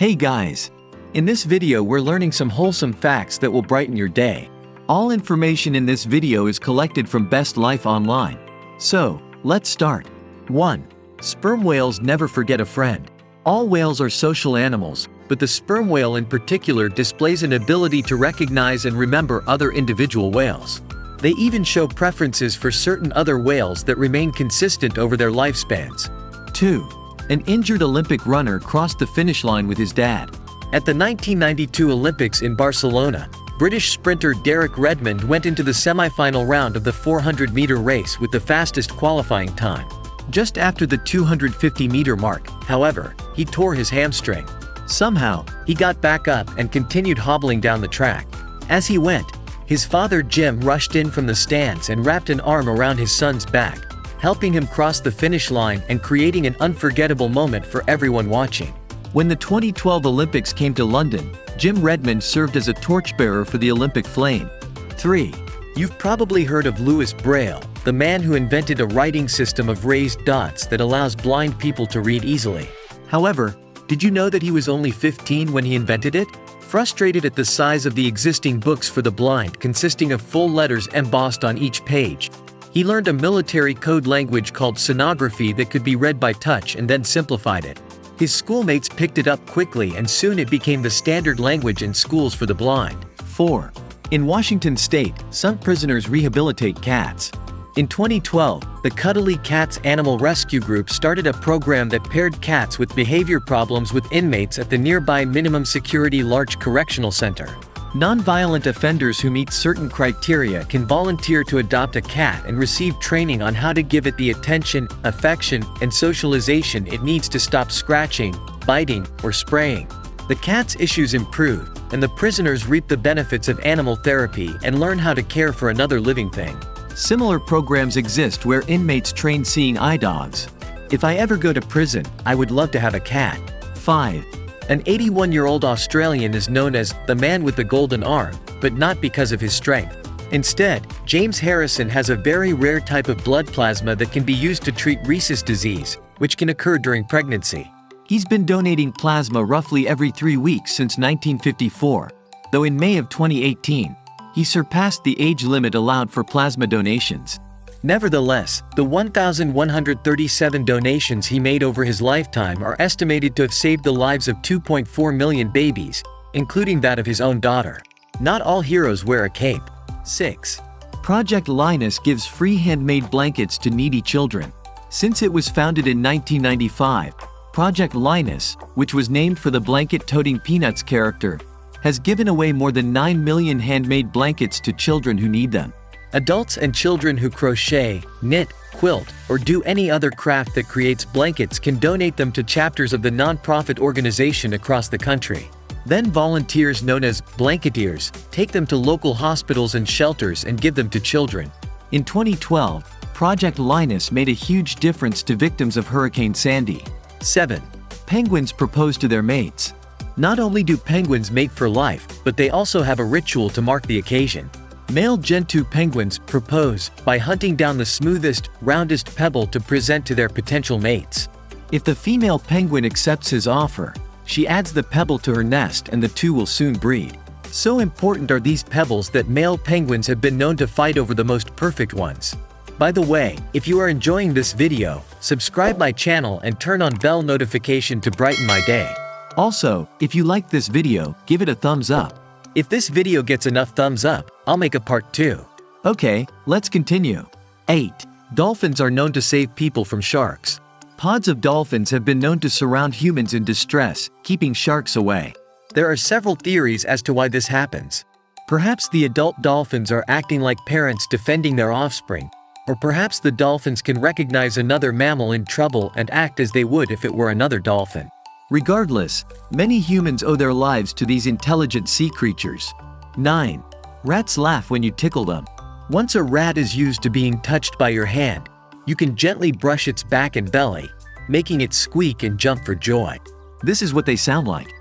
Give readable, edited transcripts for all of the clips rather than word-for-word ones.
Hey guys! In this video we're learning some wholesome facts that will brighten your day. All information in this video is collected from Best Life Online. So, let's start. 1. Sperm whales never forget a friend. All whales are social animals, but the sperm whale in particular displays an ability to recognize and remember other individual whales. They even show preferences for certain other whales that remain consistent over their lifespans. 2. An injured Olympic runner crossed the finish line with his dad. At the 1992 Olympics in Barcelona, British sprinter Derek Redmond went into the semi-final round of the 400-meter race with the fastest qualifying time. Just after the 250-meter mark, however, he tore his hamstring. Somehow, he got back up and continued hobbling down the track. As he went, his father Jim rushed in from the stands and wrapped an arm around his son's back, helping him cross the finish line and creating an unforgettable moment for everyone watching. When the 2012 Olympics came to London, Jim Redmond served as a torchbearer for the Olympic flame. 3. You've probably heard of Louis Braille, the man who invented a writing system of raised dots that allows blind people to read easily. However, did you know that he was only 15 when he invented it? Frustrated at the size of the existing books for the blind consisting of full letters embossed on each page, he learned a military code language called sonography that could be read by touch and then simplified it. His schoolmates picked it up quickly and soon it became the standard language in schools for the blind. 4. In Washington state, some prisoners rehabilitate cats. In 2012, the Cuddly Cats Animal Rescue Group started a program that paired cats with behavior problems with inmates at the nearby minimum security Larch Correctional Center. Non-violent offenders who meet certain criteria can volunteer to adopt a cat and receive training on how to give it the attention, affection, and socialization it needs to stop scratching, biting, or spraying. The cat's issues improve, and the prisoners reap the benefits of animal therapy and learn how to care for another living thing. Similar programs exist where inmates train seeing eye dogs. If I ever go to prison, I would love to have a cat. 5. An 81-year-old Australian is known as the man with the golden arm, but not because of his strength. Instead, James Harrison has a very rare type of blood plasma that can be used to treat rhesus disease, which can occur during pregnancy. He's been donating plasma roughly every 3 weeks since 1954, though in May of 2018, he surpassed the age limit allowed for plasma donations. Nevertheless, the 1,137 donations he made over his lifetime are estimated to have saved the lives of 2.4 million babies, including that of his own daughter. Not all heroes wear a cape. 6. Project Linus gives free handmade blankets to needy children. Since it was founded in 1995, Project Linus, which was named for the blanket-toting Peanuts character, has given away more than 9 million handmade blankets to children who need them. Adults and children who crochet, knit, quilt, or do any other craft that creates blankets can donate them to chapters of the non-profit organization across the country. Then volunteers known as blanketeers take them to local hospitals and shelters and give them to children. In 2012, Project Linus made a huge difference to victims of Hurricane Sandy. 7. Penguins propose to their mates. Not only do penguins mate for life, but they also have a ritual to mark the occasion. Male Gentoo penguins propose by hunting down the smoothest, roundest pebble to present to their potential mates. If the female penguin accepts his offer, she adds the pebble to her nest and the two will soon breed. So important are these pebbles that male penguins have been known to fight over the most perfect ones. By the way, if you are enjoying this video, subscribe my channel and turn on bell notification to brighten my day. Also, if you liked this video, give it a thumbs up. If this video gets enough thumbs up, I'll make a part 2. Okay, let's continue. 8. Dolphins are known to save people from sharks. Pods of dolphins have been known to surround humans in distress, keeping sharks away. There are several theories as to why this happens. Perhaps the adult dolphins are acting like parents defending their offspring, or perhaps the dolphins can recognize another mammal in trouble and act as they would if it were another dolphin. Regardless, many humans owe their lives to these intelligent sea creatures. 9. Rats laugh when you tickle them. Once a rat is used to being touched by your hand, you can gently brush its back and belly, making it squeak and jump for joy. This is what they sound like.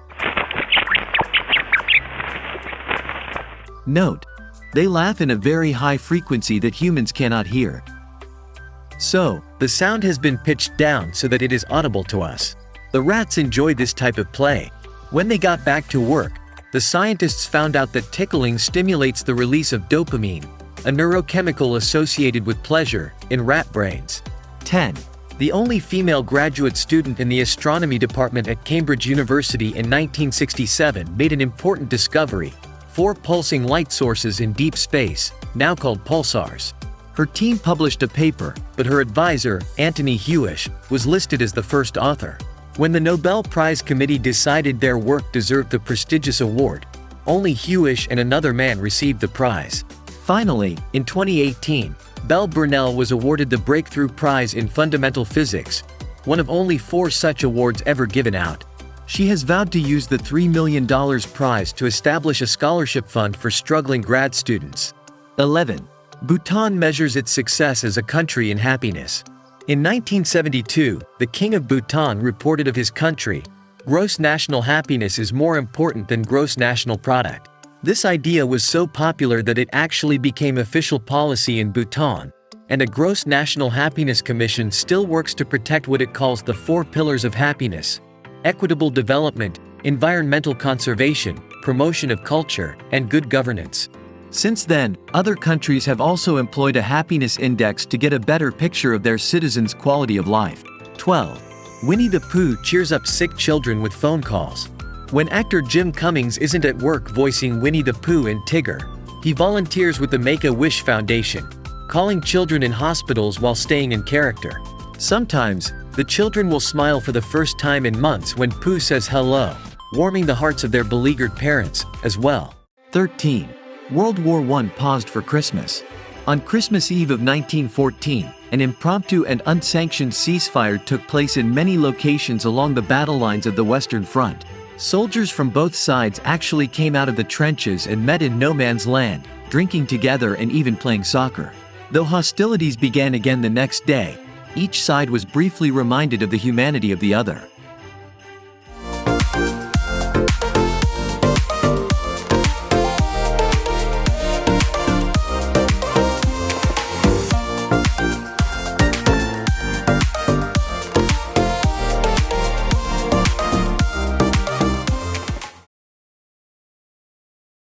Note: they laugh in a very high frequency that humans cannot hear. So, the sound has been pitched down so that it is audible to us. The rats enjoy this type of play. When they got back to work, the scientists found out that tickling stimulates the release of dopamine, a neurochemical associated with pleasure, in rat brains. 10. The only female graduate student in the astronomy department at Cambridge University in 1967 made an important discovery: 4 pulsing light sources in deep space, now called pulsars. Her team published a paper, but her advisor, Antony Hewish, was listed as the first author. When the Nobel Prize Committee decided their work deserved the prestigious award, only Hewish and another man received the prize. Finally, in 2018, Belle Burnell was awarded the Breakthrough Prize in Fundamental Physics, one of only 4 such awards ever given out. She has vowed to use the $3 million prize to establish a scholarship fund for struggling grad students. 11. Bhutan measures its success as a country in happiness. In 1972, the King of Bhutan reported of his country, "Gross national happiness is more important than gross national product." This idea was so popular that it actually became official policy in Bhutan, and a Gross National Happiness Commission still works to protect what it calls the 4 pillars of happiness: equitable development, environmental conservation, promotion of culture, and good governance. Since then, other countries have also employed a happiness index to get a better picture of their citizens' quality of life. 12. Winnie the Pooh cheers up sick children with phone calls. When actor Jim Cummings isn't at work voicing Winnie the Pooh and Tigger, he volunteers with the Make-A-Wish Foundation, calling children in hospitals while staying in character. Sometimes, the children will smile for the first time in months when Pooh says hello, warming the hearts of their beleaguered parents, as well. 13. World War I paused for Christmas. On Christmas Eve of 1914, an impromptu and unsanctioned ceasefire took place in many locations along the battle lines of the Western Front. Soldiers from both sides actually came out of the trenches and met in no man's land, drinking together and even playing soccer. Though hostilities began again the next day, each side was briefly reminded of the humanity of the other.